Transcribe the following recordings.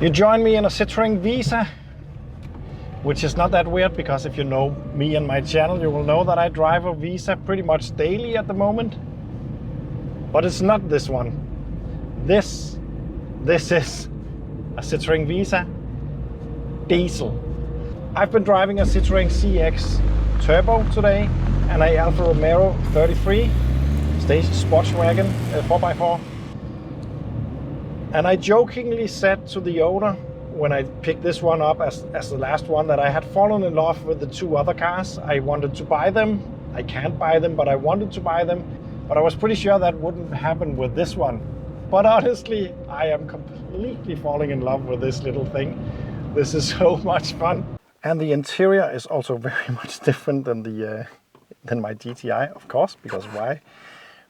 You join me in a Citroën Visa, which is not that weird because if you know me and my channel, you will know that I drive a Visa pretty much daily at the moment. But it's not this one. This is a Citroën Visa diesel. I've been driving a Citroën CX Turbo today and a Alfa Romeo 33 station sports wagon 4x4. And I jokingly said to the owner when I picked this one up as the last one that I had fallen in love with the two other cars. I wanted to buy them. I can't buy them, but I wanted to buy them. But I was pretty sure that wouldn't happen with this one. But honestly, I am completely falling in love with this little thing. This is so much fun. And the interior is also very much different than my GTI, of course, because why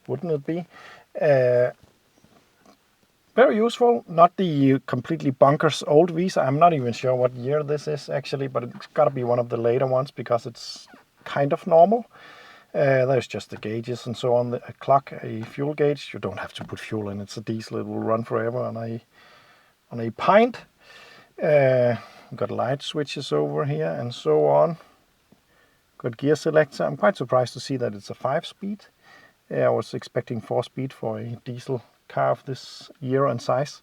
wouldn't it be? Very useful, not the completely bonkers old Visa. I'm not even sure what year this is actually, but it's got to be one of the later ones because it's kind of normal. There's just the gauges and so on, a clock, a fuel gauge. You don't have to put fuel in, it's a diesel, it will run forever on a pint. Got light switches over here and so on. Got gear selector. I'm quite surprised to see that it's a 5-speed. I was expecting 4-speed for a diesel car of this year and size,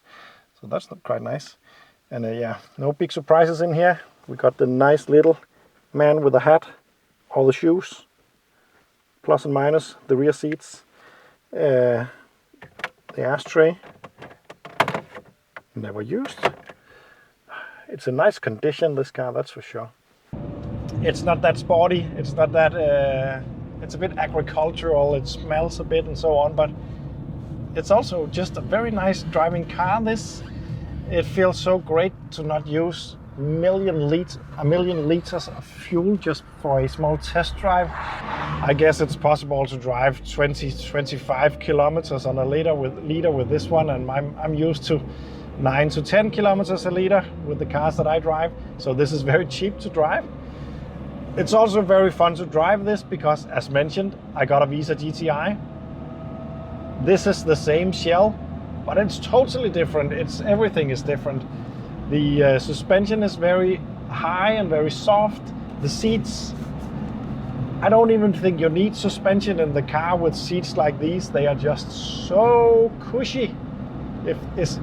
so that's not quite nice. And yeah, no big surprises in here. We got the nice little man with a hat, all the shoes, plus and minus, the rear seats, the ashtray, never used. It's a nice condition, this car, that's for sure. It's not that sporty, it's not that it's a bit agricultural, it smells a bit and so on, but it's also just a very nice driving car. It feels so great to not use a million liters of fuel just for a small test drive. I guess it's possible to drive 20-25 kilometers on a liter with this one, and I'm used to 9 to 10 kilometers a liter with the cars that I drive. So this is very cheap to drive. It's also very fun to drive this because, as mentioned, I got a Visa GTI. This is the same shell, but it's totally different. Everything is different. The suspension is very high and very soft. The seats, I don't even think you need suspension in the car with seats like these. They are just so cushy. Is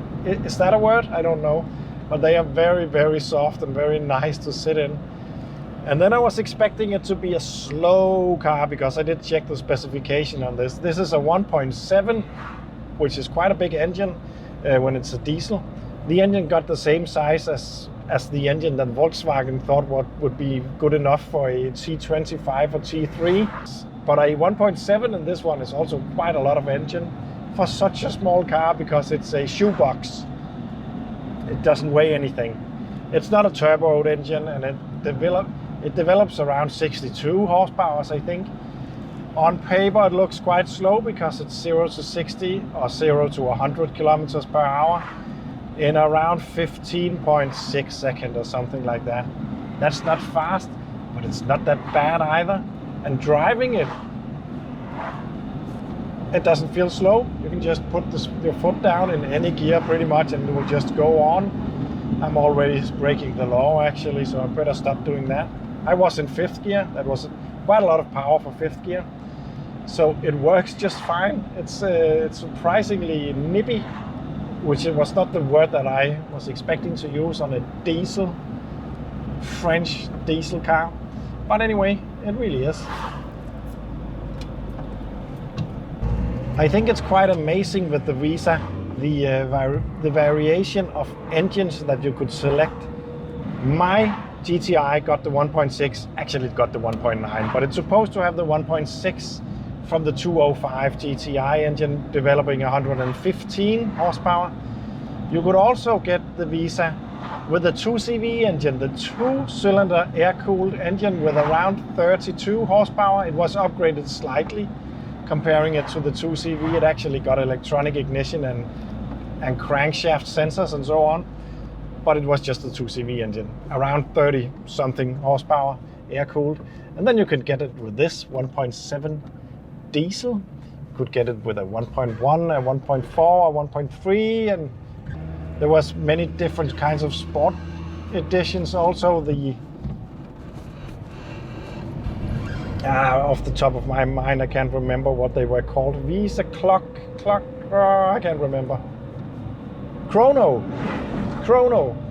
that a word? I don't know. But they are very, very soft and very nice to sit in. And then I was expecting it to be a slow car because I did check the specification on this. This is a 1.7, which is quite a big engine when it's a diesel. The engine got the same size as the engine that Volkswagen thought would be good enough for a T25 or T3. But a 1.7 in this one is also quite a lot of engine for such a small car because it's a shoebox. It doesn't weigh anything. It's not a turbo engine, and it develops around 62 horsepower, I think. On paper it looks quite slow because it's 0 to 60 or 0 to 100 kilometers per hour in around 15.6 seconds or something like that. That's not fast, but it's not that bad either. And driving it doesn't feel slow. You can just put your foot down in any gear pretty much and it will just go on. I'm already breaking the law actually, so I better stop doing that. I was in 5th gear. That was quite a lot of power for 5th gear. So it works just fine. It's surprisingly nippy, which was not the word that I was expecting to use on a diesel, French diesel car. But anyway, it really is. I think it's quite amazing with the Visa, the variation of engines that you could select. My GTI got the 1.6, actually it got the 1.9, but it's supposed to have the 1.6 from the 205 GTI engine developing 115 horsepower. You could also get the Visa with the 2CV engine, the 2-cylinder air-cooled engine with around 32 horsepower. It was upgraded slightly. Comparing it to the 2CV, it actually got electronic ignition and crankshaft sensors and so on. But it was just the 2CV engine, around 30 something horsepower, air-cooled. And then you could get it with this 1.7 diesel. You could get it with a 1.1, a 1.4, a 1.3, and There was many different kinds of sport editions also. The off the top of my mind, I can't remember what they were called. Visa I can't remember. Chrono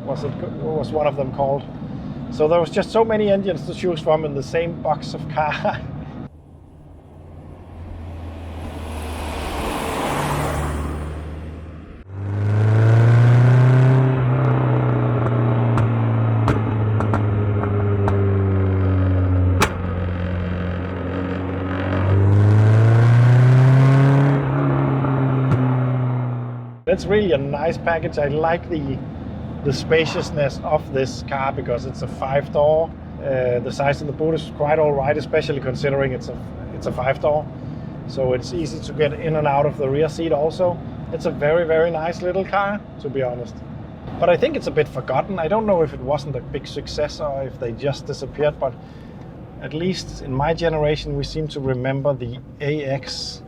was one of them called. So there was just so many engines to choose from in the same box of car. It's really a nice package. I like the spaciousness of this car because it's a 5-door. The size of the boot is quite all right, especially considering it's a 5-door. So it's easy to get in and out of the rear seat also. It's a very, very nice little car, to be honest. But I think it's a bit forgotten. I don't know if it wasn't a big success or if they just disappeared, but at least in my generation we seem to remember the AX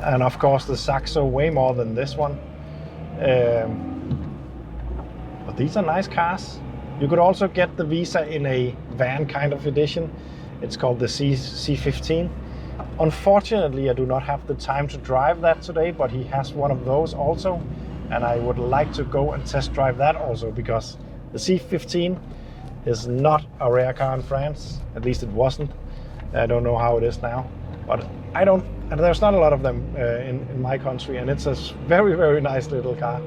and of course the Saxo way more than this one. But these are nice cars. You could also get the Visa in a van kind of edition. It's called the C15. Unfortunately, I do not have the time to drive that today, but he has one of those also. And I would like to go and test drive that also, because the C15 is not a rare car in France. At least it wasn't. I don't know how it is now, but there's not a lot of them in my country, and it's a very, very nice little car.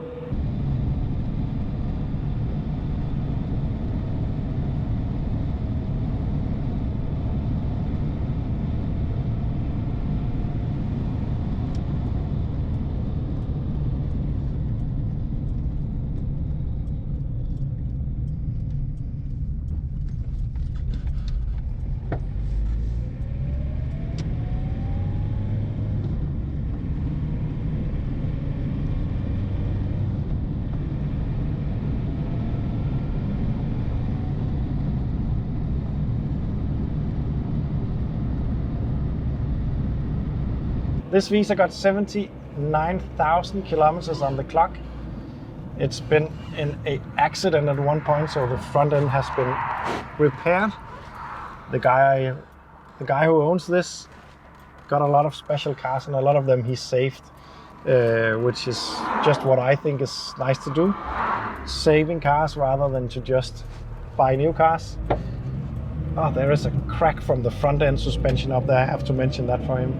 This Visa got 79,000 kilometers on the clock. It's been in an accident at one point, so the front end has been repaired. The guy who owns this got a lot of special cars, and a lot of them he saved, which is just what I think is nice to do. Saving cars rather than to just buy new cars. Oh, there is a crack from the front end suspension up there. I have to mention that for him.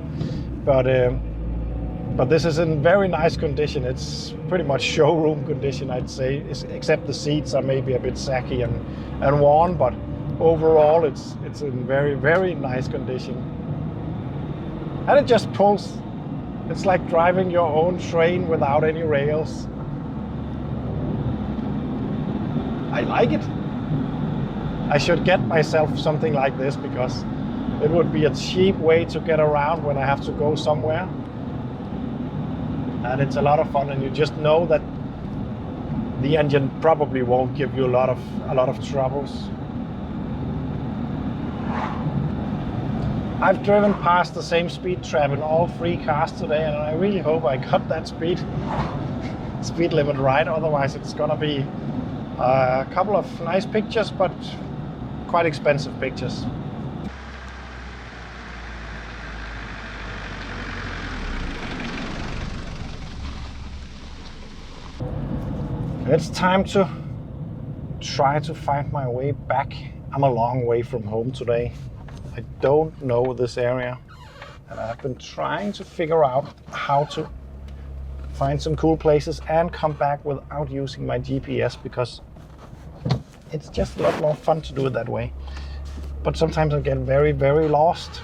But this is in very nice condition. It's pretty much showroom condition, I'd say, except the seats are maybe a bit saggy and worn, but overall it's in very, very nice condition. And it just pulls. It's like driving your own train without any rails. I like it. I should get myself something like this, because it would be a cheap way to get around when I have to go somewhere. And it's a lot of fun, and you just know that the engine probably won't give you a lot of troubles. I've driven past the same speed trap in all 3 cars today, and I really hope I got that speed limit right. Otherwise it's gonna be a couple of nice pictures, but quite expensive pictures. It's time to try to find my way back. I'm a long way from home today. I don't know this area, and I've been trying to figure out how to find some cool places and come back without using my GPS, because it's just a lot more fun to do it that way. But sometimes I get very, very lost.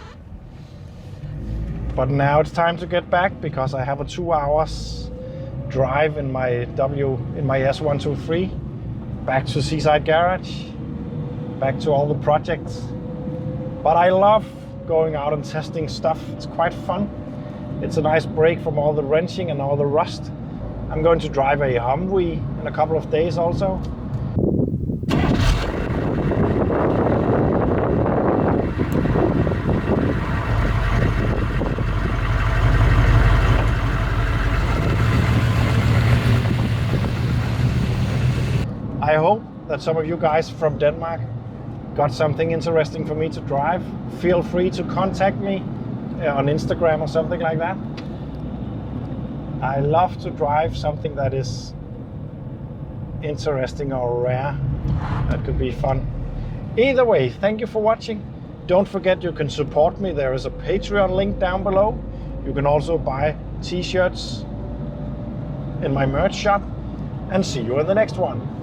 But now it's time to get back, because I have a 2 hours drive in my S123 back to Seaside Garage, back to all the projects. But I love going out and testing stuff. It's quite fun. It's a nice break from all the wrenching and all the rust. I'm going to drive a Humvee in a couple of days also. that some of you guys from Denmark got something interesting for me to drive, feel free to contact me on Instagram or something like that. I love to drive something that is interesting or rare. That could be fun. Either way, thank you for watching. Don't forget you can support me. There is a Patreon link down below. You can also buy t-shirts in my merch shop. And see you in the next one.